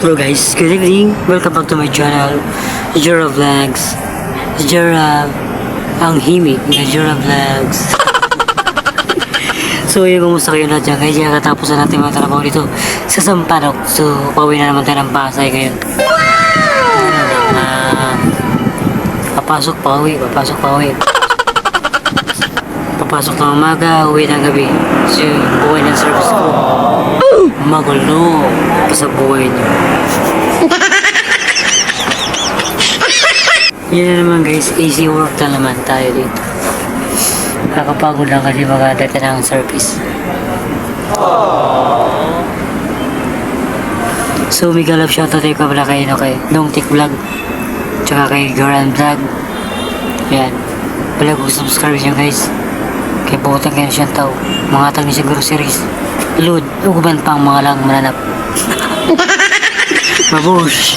Hello guys, good evening. Welcome back to my channel, Jura Vlogs. Jura ang himig na Jura Vlogs. So yun, kumusta kayo lahat dyan guys? Katapos na natin mga trabaho dito sa Sampaloc. So pauwi na naman tayo ng Pasay ngayon. Papasok pa uwi. Papasok ng umaga, uwi ng gabi. So yung buhay ng service ko, magulo sa buhay niyo. Yan na naman guys, easy work na naman tayo dito. Nakapagod lang kasi magdadata ng service. So mega love shoutout tayo pala kay Dongtik Vlog, tsaka kay Goran Vlog. Yan, pala kung subscribe nyo guys. Kay butang kayo siyang tao, mga tag sa groceries, load, uguban pang mga lang mananap. Mabush.